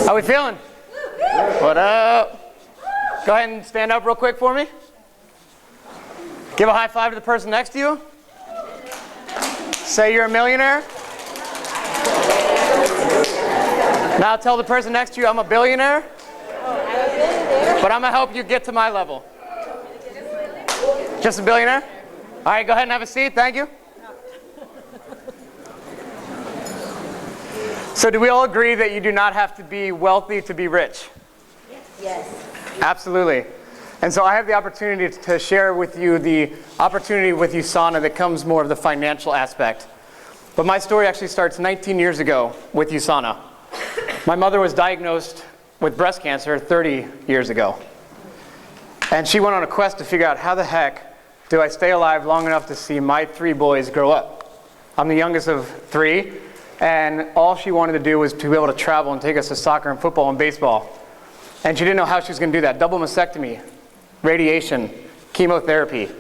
How we feeling? What up? Go ahead and stand up real quick for me. Give a high five to the person next to you. Say you're a millionaire. Now tell the person next to you, I'm a billionaire. But I'm going to help you get to my level. Just a billionaire? All right, go ahead and have a seat. Thank you. So do we all agree that you do not have to be wealthy to be rich? Yes. Absolutely. And so I have the opportunity to share with you the opportunity with USANA that comes more of the financial aspect. But my story actually starts 19 years ago with USANA. My mother was diagnosed with breast cancer 30 years ago. And she went on a quest to figure out how the heck do I stay alive long enough to see my 3 boys grow up. I'm the youngest of 3, and all she wanted to do was to be able to travel and take us to soccer and football and baseball. And she didn't know how she was going to do that. Double mastectomy, radiation, chemotherapy,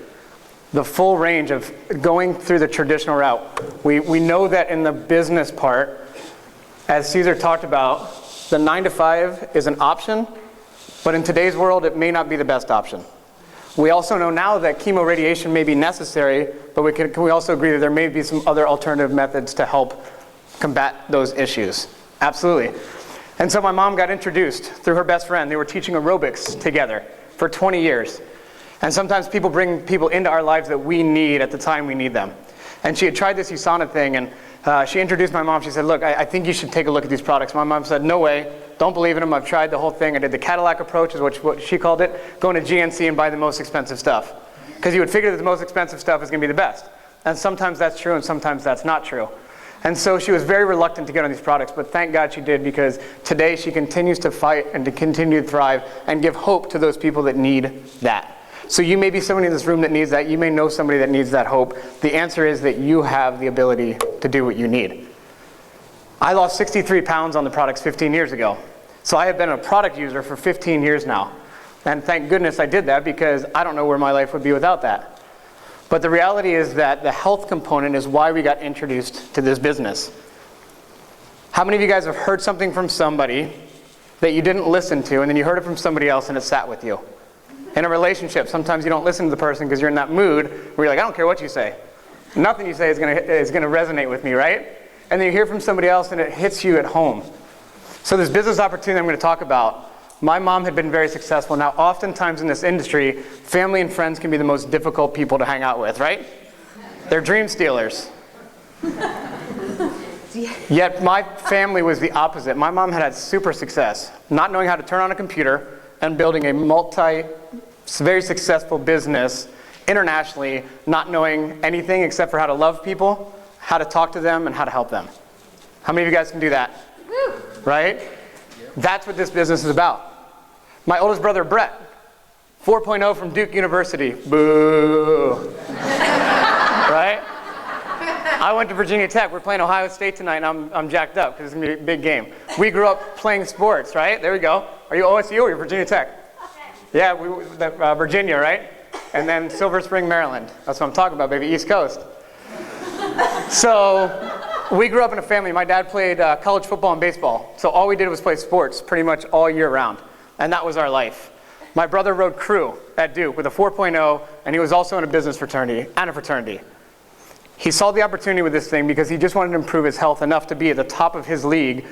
the full range of going through the traditional route. We know that in the business part, as Caesar talked about, the 9 to 5 is an option, but in today's world, it may not be the best option. We also know now that chemoradiation may be necessary, but can we also agree that there may be some other alternative methods to help combat those issues? Absolutely. And so my mom got introduced through her best friend. They were teaching aerobics together for 20 years. And sometimes people bring people into our lives that we need at the time we need them. And she had tried this USANA thing, and she introduced my mom. She said, look, I think you should take a look at these products. My mom said, no way, don't believe in them. I've tried the whole thing. I did the Cadillac approach, is what she called it, going to GNC and buy the most expensive stuff. Because you would figure that the most expensive stuff is going to be the best. And sometimes that's true, and sometimes that's not true. And so she was very reluctant to get on these products, but thank God she did, because today she continues to fight and to continue to thrive and give hope to those people that need that. So you may be somebody in this room that needs that. You may know somebody that needs that hope. The answer is that you have the ability to do what you need. I lost 63 pounds on the products 15 years ago. So I have been a product user for 15 years now. And thank goodness I did that, because I don't know where my life would be without that. But the reality is that the health component is why we got introduced to this business. How many of you guys have heard something from somebody that you didn't listen to, and then you heard it from somebody else and it sat with you? In a relationship, sometimes you don't listen to the person because you're in that mood where you're like, I don't care what you say. Nothing you say is gonna resonate with me, right? And then you hear from somebody else and it hits you at home. So this business opportunity I'm going to talk about, my mom had been very successful. Now, oftentimes in this industry, family and friends can be the most difficult people to hang out with, right? They're dream stealers. Yet my family was the opposite. My mom had super success, not knowing how to turn on a computer and building a very successful business internationally, not knowing anything except for how to love people, how to talk to them, and how to help them. How many of you guys can do that? Woo. Right? That's what this business is about. My oldest brother, Brett, 4.0 from Duke University. Boo. Right? I went to Virginia Tech. We're playing Ohio State tonight, and I'm jacked up because it's going to be a big game. We grew up playing sports, right? There we go. Are you OSU or are you Virginia Tech? Yeah, Virginia, right? And then Silver Spring, Maryland. That's what I'm talking about, baby, East Coast. So we grew up in a family. My dad played college football and baseball. So all we did was play sports pretty much all year round. And that was our life. My brother rode crew at Duke with a 4.0, and he was also in a business fraternity and a fraternity. He saw the opportunity with this thing because he just wanted to improve his health enough to be at the top of his league.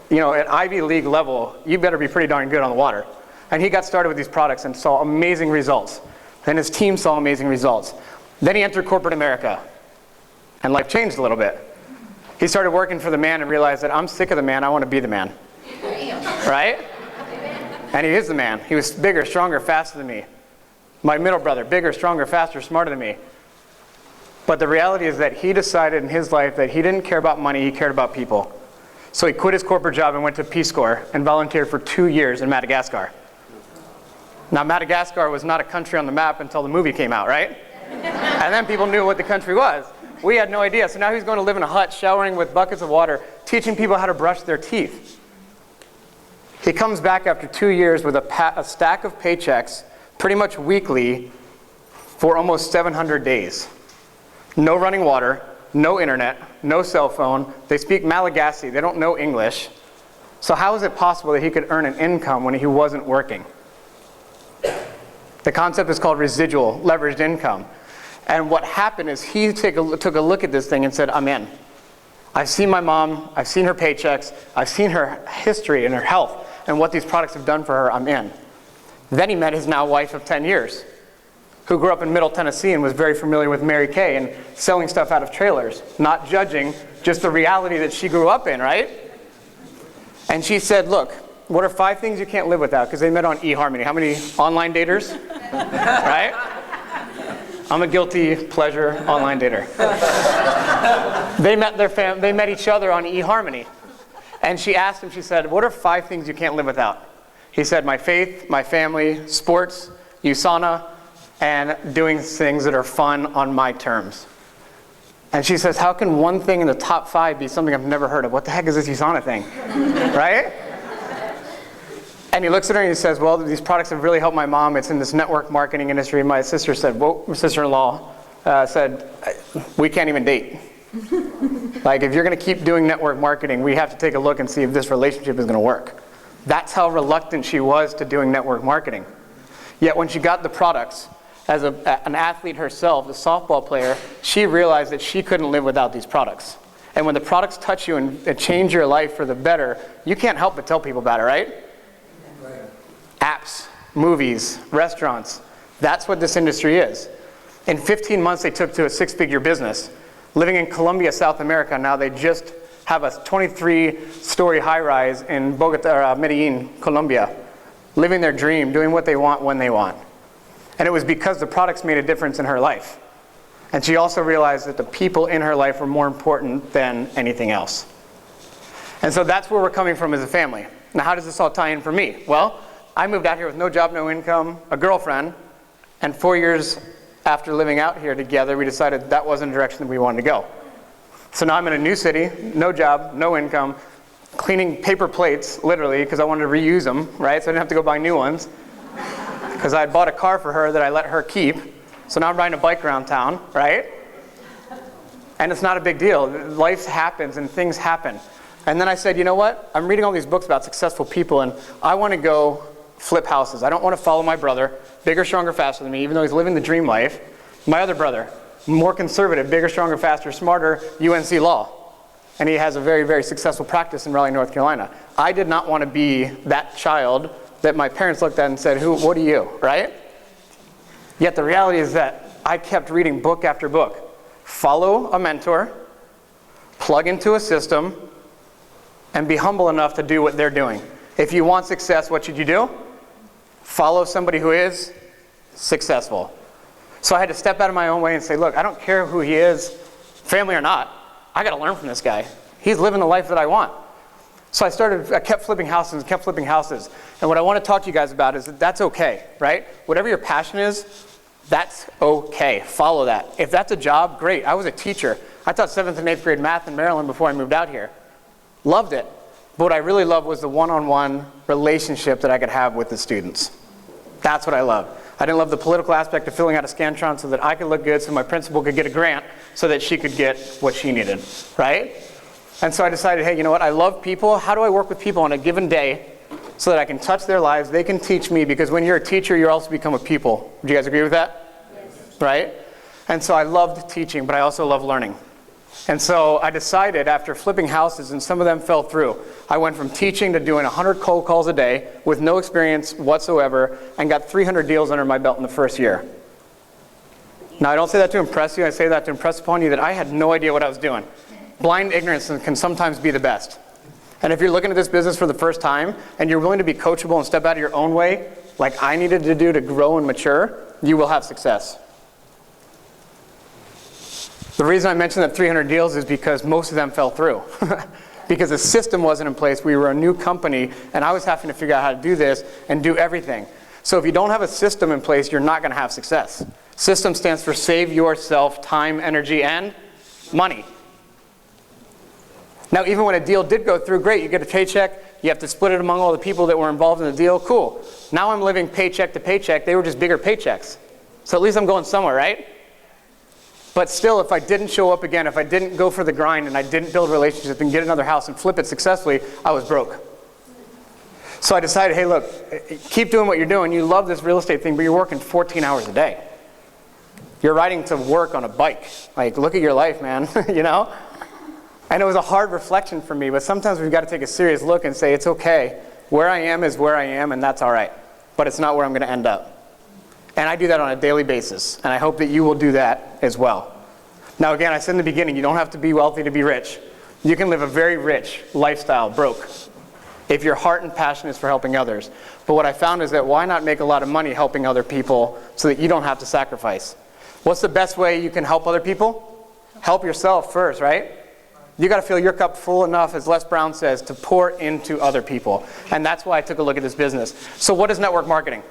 You know, at Ivy League level, you better be pretty darn good on the water. And he got started with these products and saw amazing results. And his team saw amazing results. Then he entered corporate America. And life changed a little bit. He started working for the man and realized that I'm sick of the man, I want to be the man. Right? And he is the man. He was bigger, stronger, faster than me. My middle brother, bigger, stronger, faster, smarter than me. But the reality is that he decided in his life that he didn't care about money, he cared about people. So he quit his corporate job and went to Peace Corps and volunteered for 2 years in Madagascar. Now, Madagascar was not a country on the map until the movie came out, right? And then people knew what the country was. We had no idea. So now he's going to live in a hut, showering with buckets of water, teaching people how to brush their teeth. He comes back after 2 years with a stack of paychecks, pretty much weekly, for almost 700 days. No running water, no internet, no cell phone. They speak Malagasy. They don't know English. So how is it possible that he could earn an income when he wasn't working? The concept is called residual leveraged income. And what happened is he took a look at this thing and said, I'm in. I've seen my mom, I've seen her paychecks, I've seen her history and her health and what these products have done for her, I'm in. Then he met his now wife of 10 years, who grew up in Middle Tennessee and was very familiar with Mary Kay and selling stuff out of trailers, not judging, just the reality that she grew up in, right? And she said, look, what are 5 things you can't live without? Because they met on eHarmony. How many online daters? Right? I'm a guilty pleasure online dater. They met each other on eHarmony. And she asked him, she said, what are 5 things you can't live without? He said, my faith, my family, sports, USANA, and doing things that are fun on my terms. And she says, how can one thing in the top 5 be something I've never heard of? What the heck is this USANA thing? Right? And he looks at her and he says, well, these products have really helped my mom. It's in this network marketing industry. My sister said, well, my sister-in-law said, we can't even date. Like, if you're going to keep doing network marketing, we have to take a look and see if this relationship is going to work. That's how reluctant she was to doing network marketing. Yet when she got the products, as an athlete herself, the softball player, she realized that she couldn't live without these products. And when the products touch you and change your life for the better, you can't help but tell people about it, right? Apps, movies, restaurants. That's what this industry is. In 15 months, they took to a 6-figure business. Living in Colombia, South America, now they just have a 23-story high-rise in Bogota, Medellin, Colombia. Living their dream, doing what they want when they want. And it was because the products made a difference in her life. And she also realized that the people in her life were more important than anything else. And so that's where we're coming from as a family. Now, how does this all tie in for me? Well, I moved out here with no job, no income, a girlfriend, and 4 years after living out here together, we decided that wasn't the direction that we wanted to go. So now I'm in a new city, no job, no income, cleaning paper plates, literally, because I wanted to reuse them, right? So I didn't have to go buy new ones. Because I had bought a car for her that I let her keep. So now I'm riding a bike around town, right? And it's not a big deal. Life happens and things happen. And then I said, you know what? I'm reading all these books about successful people, and I want to go flip houses. I don't want to follow my brother, bigger, stronger, faster than me, even though he's living the dream life. My other brother, more conservative, bigger, stronger, faster, smarter, UNC Law. And he has a very, very successful practice in Raleigh, North Carolina. I did not want to be that child that my parents looked at and said, what are you, right? Yet the reality is that I kept reading book after book. Follow a mentor, plug into a system, and be humble enough to do what they're doing. If you want success, what should you do? Follow somebody who is successful. So I had to step out of my own way and say, look, I don't care who he is, family or not. I got to learn from this guy. He's living the life that I want. So I kept flipping houses. And what I want to talk to you guys about is that that's okay, right? Whatever your passion is, that's okay. Follow that. If that's a job, great. I was a teacher. I taught 7th and 8th grade math in Maryland before I moved out here. Loved it. But what I really loved was the one-on-one relationship that I could have with the students. That's what I loved. I didn't love the political aspect of filling out a Scantron so that I could look good so my principal could get a grant so that she could get what she needed, right? And so I decided, hey, you know what? I love people. How do I work with people on a given day so that I can touch their lives? They can teach me, because when you're a teacher, you also become a pupil. Do you guys agree with that? Yes. Right? And so I loved teaching, but I also love learning. And so I decided, after flipping houses, and some of them fell through, I went from teaching to doing 100 cold calls a day with no experience whatsoever, and got 300 deals under my belt in the first year. Now, I don't say that to impress you. I say that to impress upon you that I had no idea what I was doing. Blind ignorance can sometimes be the best. And if you're looking at this business for the first time, and you're willing to be coachable and step out of your own way, like I needed to do to grow and mature, you will have success. The reason I mentioned that 300 deals is because most of them fell through. Because the system wasn't in place. We were a new company, and I was having to figure out how to do this and do everything. So if you don't have a system in place, you're not going to have success. System stands for save yourself time, energy, and money. Now, even when a deal did go through, great, you get a paycheck, you have to split it among all the people that were involved in the deal, cool. Now I'm living paycheck to paycheck. They were just bigger paychecks. So at least I'm going somewhere, right? But still, if I didn't show up again, if I didn't go for the grind and I didn't build relationships and get another house and flip it successfully, I was broke. So I decided, hey, look, keep doing what you're doing. You love this real estate thing, but you're working 14 hours a day. You're riding to work on a bike. Like, look at your life, man, you know? And it was a hard reflection for me, but sometimes we've got to take a serious look and say, it's okay. Where I am is where I am, and that's all right. But it's not where I'm going to end up. And I do that on a daily basis, and I hope that you will do that as well. Now, again, I said in the beginning, you don't have to be wealthy to be rich. You can live a very rich lifestyle, broke, if your heart and passion is for helping others. But what I found is that why not make a lot of money helping other people so that you don't have to sacrifice? What's the best way you can help other people? Help yourself first, right? You got to fill your cup full enough, as Les Brown says, to pour into other people. And that's why I took a look at this business. So what is network marketing?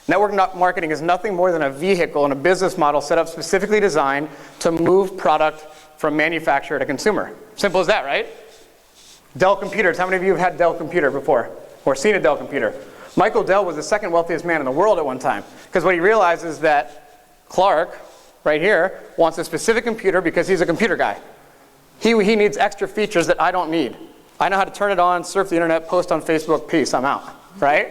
Network marketing is nothing more than a vehicle and a business model set up specifically designed to move product from manufacturer to consumer. Simple as that, right? Dell computers. How many of you have had Dell computer before or seen a Dell computer? Michael Dell was the second wealthiest man in the world at one time, because what he realized is that Clark, right here, wants a specific computer because he's a computer guy. He needs extra features that I don't need. I know how to turn it on, surf the internet, post on Facebook, peace, I'm out, right?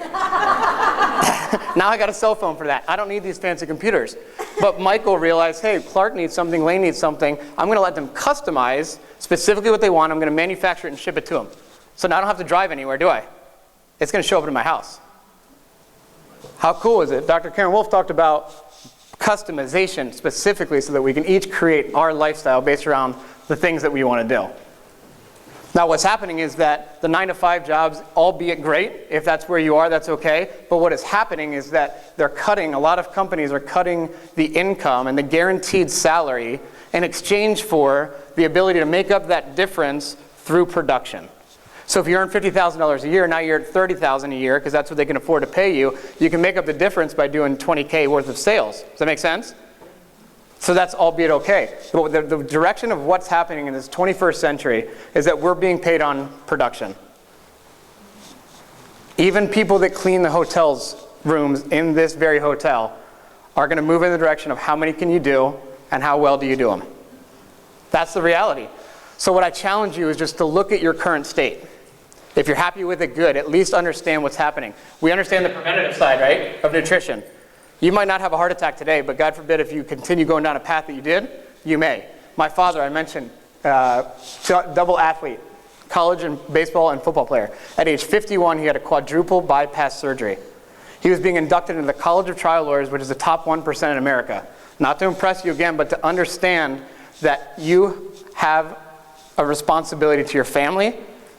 Now I got a cell phone for that. I don't need these fancy computers. But Michael realized, hey, Clark needs something, Lane needs something. I'm going to let them customize specifically what they want. I'm going to manufacture it and ship it to them. So now I don't have to drive anywhere, do I? It's going to show up at my house. How cool is it? Dr. Karen Wolf talked about customization specifically so that we can each create our lifestyle based around the things that we want to do. Now what's happening is that the 9-to-5 jobs, albeit great, if that's where you are, that's okay. But what is happening is that a lot of companies are cutting the income and the guaranteed salary in exchange for the ability to make up that difference through production. So if you earn $50,000 a year, now you're at $30,000 a year because that's what they can afford to pay you. You can make up the difference by doing $20K worth of sales. Does that make sense? So that's albeit okay. But the direction of what's happening in this 21st century is that we're being paid on production. Even people that clean the hotel's rooms in this very hotel are going to move in the direction of how many can you do and how well do you do them. That's the reality. So what I challenge you is just to look at your current state. If you're happy with it, good. At least understand what's happening. We understand the preventative side, right, of nutrition. You might not have a heart attack today, but God forbid if you continue going down a path that you did, you may. My father, I mentioned, double athlete, college and baseball and football player. At age 51, he had a quadruple bypass surgery. He was being inducted into the College of Trial Lawyers, which is the top 1% in America. Not to impress you again, but to understand that you have a responsibility to your family,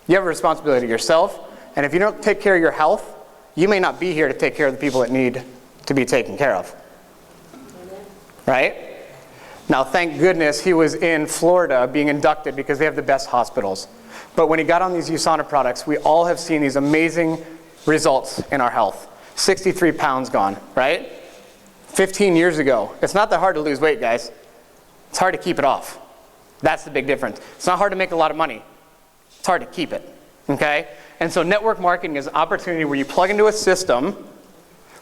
you have a responsibility to yourself, and if you don't take care of your health, you may not be here to take care of the people that need to be taken care of. Right? Now, thank goodness he was in Florida being inducted because they have the best hospitals. But when he got on these USANA products, we all have seen these amazing results in our health. 63 pounds gone, right? 15 years ago. It's not that hard to lose weight, guys. It's hard to keep it off. That's the big difference. It's not hard to make a lot of money. It's hard to keep it, okay? And so network marketing is an opportunity where you plug into a system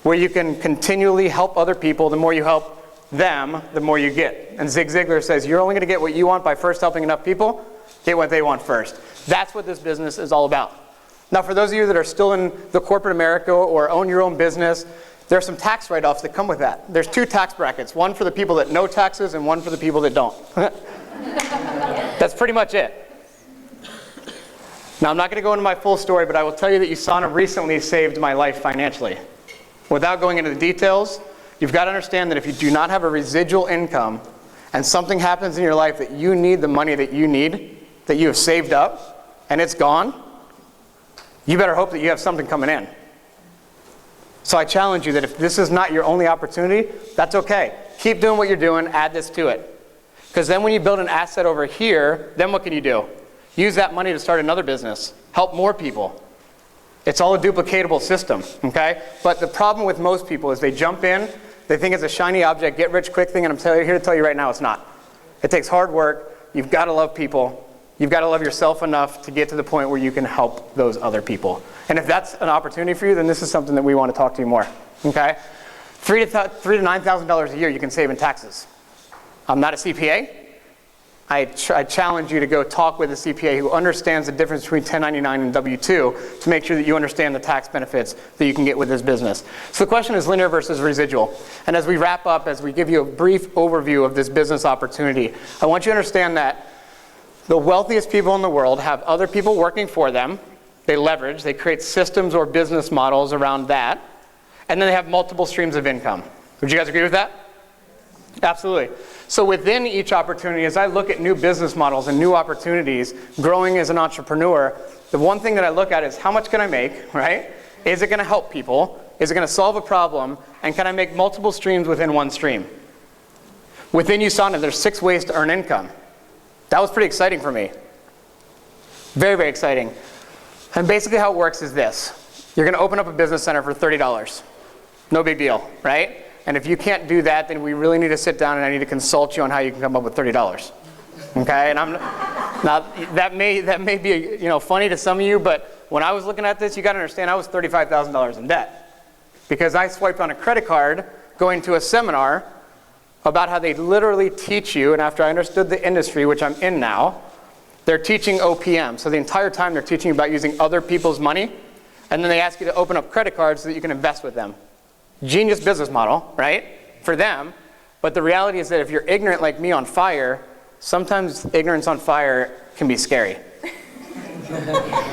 where you can continually help other people. The more you help them, the more you get. And Zig Ziglar says, you're only going to get what you want by first helping enough people. Get what they want first. That's what this business is all about. Now, for those of you that are still in the corporate America or own your own business, there are some tax write-offs that come with that. There's 2 tax brackets, one for the people that know taxes and one for the people that don't. That's pretty much it. Now, I'm not going to go into my full story, but I will tell you that USANA recently saved my life financially. Without going into the details, you've got to understand that if you do not have a residual income and something happens in your life that you need the money that you need, that you have saved up, and it's gone, you better hope that you have something coming in. So I challenge you that if this is not your only opportunity, that's okay. Keep doing what you're doing, add this to it. Because then when you build an asset over here, then what can you do? Use that money to start another business, help more people. It's all a duplicatable system, okay? But the problem with most people is they jump in, they think it's a shiny object, get rich quick thing, and I'm here to tell you right now it's not. It takes hard work. You've got to love people. You've got to love yourself enough to get to the point where you can help those other people. And if that's an opportunity for you, then this is something that we want to talk to you more, okay? $3,000 to $9,000 a year you can save in taxes. I'm not a CPA. I challenge you to go talk with a CPA who understands the difference between 1099 and W-2 to make sure that you understand the tax benefits that you can get with this business. So the question is linear versus residual. And as we wrap up, as we give you a brief overview of this business opportunity, I want you to understand that the wealthiest people in the world have other people working for them. They leverage, they create systems or business models around that, and then they have multiple streams of income. Would you guys agree with that? Absolutely. So within each opportunity, as I look at new business models and new opportunities, growing as an entrepreneur, the one thing that I look at is how much can I make, right? Is it going to help people? Is it going to solve a problem? And can I make multiple streams within one stream? Within USANA, there's 6 ways to earn income. That was pretty exciting for me. Very, very exciting. And basically how it works is this. You're going to open up a business center for $30. No big deal, right? And if you can't do that, then we really need to sit down and I need to consult you on how you can come up with $30. Okay? And now that may be funny to some of you, but when I was looking at this, you got to understand I was $35,000 in debt because I swiped on a credit card going to a seminar about how they literally teach you, and after I understood the industry, which I'm in now, they're teaching OPM. So the entire time they're teaching you about using other people's money, and then they ask you to open up credit cards so that you can invest with them. Genius business model, right, for them. But the reality is that if you're ignorant like me on fire, sometimes ignorance on fire can be scary.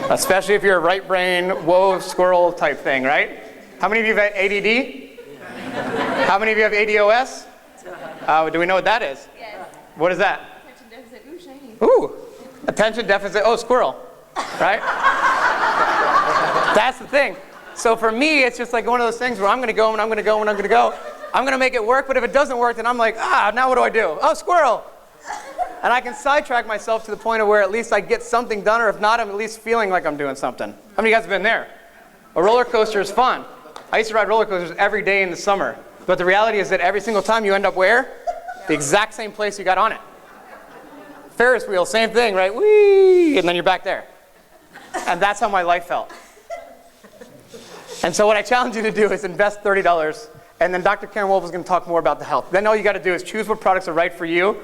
Especially if you're a right brain, whoa, squirrel type thing, right? How many of you have ADD? How many of you have ADOS? Do we know what that is? Yes. What is that? Attention deficit. Ooh, shiny. Ooh, attention deficit. Oh, squirrel, right? That's the thing. So for me, it's just like one of those things where I'm going to go and I'm going to go and I'm going to go. I'm going to make it work, but if it doesn't work, then I'm like, now what do I do? Oh, squirrel. And I can sidetrack myself to the point of where at least I get something done, or if not, I'm at least feeling like I'm doing something. How many of you guys have been there? A roller coaster is fun. I used to ride roller coasters every day in the summer. But the reality is that every single time you end up where? The exact same place you got on it. Ferris wheel, same thing, right? Whee! And then you're back there. And that's how my life felt. And so what I challenge you to do is invest $30, and then Dr. Karen Wolf is going to talk more about the health. Then all you got to do is choose what products are right for you,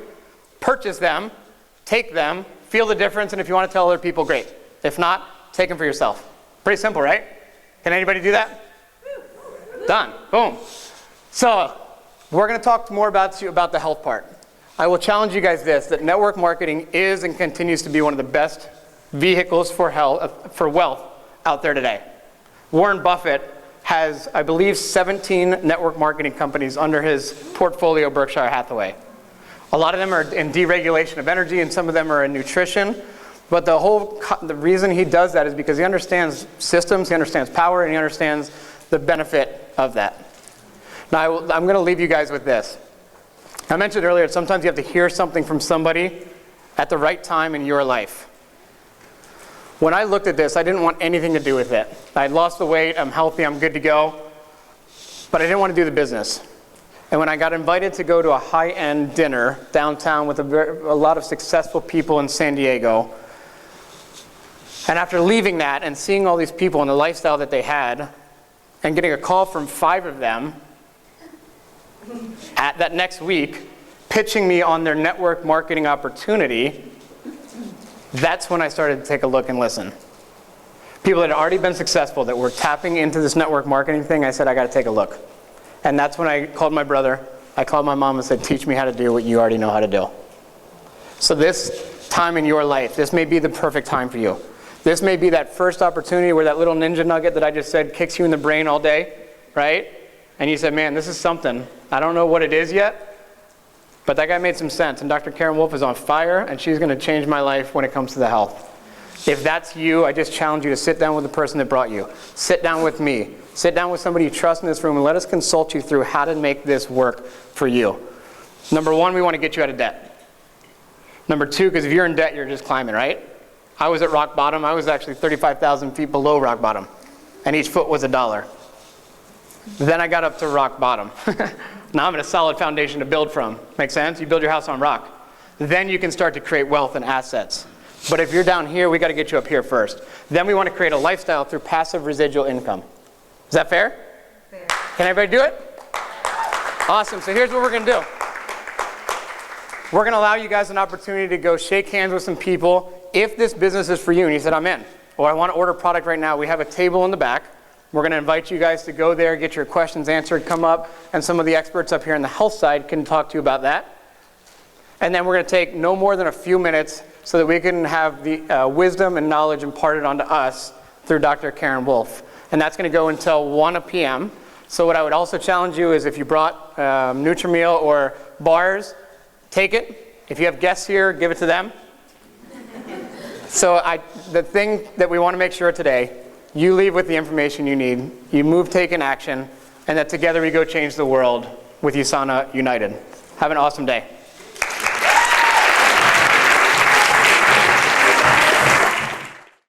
purchase them, take them, feel the difference, and if you want to tell other people, great. If not, take them for yourself. Pretty simple, right? Can anybody do that? Done. Boom. So we're going to talk more about the health part. I will challenge you guys that network marketing is and continues to be one of the best vehicles for wealth out there today. Warren Buffett has, I believe, 17 network marketing companies under his portfolio, Berkshire Hathaway. A lot of them are in deregulation of energy, and some of them are in nutrition. But the reason he does that is because he understands systems, he understands power, and he understands the benefit of that. Now, I'm going to leave you guys with this. I mentioned earlier, sometimes you have to hear something from somebody at the right time in your life. When I looked at this, I didn't want anything to do with it. I had lost the weight, I'm healthy, I'm good to go, but I didn't want to do the business. And when I got invited to go to a high-end dinner downtown with a lot of successful people in San Diego, and after leaving that and seeing all these people and the lifestyle that they had, and getting a call from 5 of them at that next week, pitching me on their network marketing opportunity, that's when I started to take a look and listen. People that had already been successful, that were tapping into this network marketing thing, I said, I got to take a look. And that's when I called my brother, I called my mom and said, teach me how to do what you already know how to do. So this time in your life, this may be the perfect time for you. This may be that first opportunity where that little ninja nugget that I just said kicks you in the brain all day, right? And you said, man, this is something. I don't know what it is yet, but that guy made some sense. And Dr. Karen Wolf is on fire, and she's going to change my life when it comes to the health. If that's you, I just challenge you to sit down with the person that brought you. Sit down with me. Sit down with somebody you trust in this room, and let us consult you through how to make this work for you. Number 1, we want to get you out of debt. Number 2, because if you're in debt, you're just climbing, right? I was at rock bottom. I was actually 35,000 feet below rock bottom, and each foot was $1. Then I got up to rock bottom. Now I'm in a solid foundation to build from. Make sense? You build your house on rock. Then you can start to create wealth and assets. But if you're down here, we got to get you up here first. Then we want to create a lifestyle through passive residual income. Is that fair? Fair. Can everybody do it? Awesome. So here's what we're going to do. We're going to allow you guys an opportunity to go shake hands with some people. If this business is for you and you said, I'm in, or I want to order product right now, we have a table in the back. We're going to invite you guys to go there, get your questions answered, come up, and some of the experts up here on the health side can talk to you about that. And then we're going to take no more than a few minutes so that we can have the wisdom and knowledge imparted onto us through Dr. Karen Wolf. And that's going to go until 1 p.m. So what I would also challenge you is if you brought Nutrimeal or bars, take it. If you have guests here, give it to them. So the thing that we want to make sure today, you leave with the information you need, you move, take an action, and that together we go change the world with USANA United. Have an awesome day.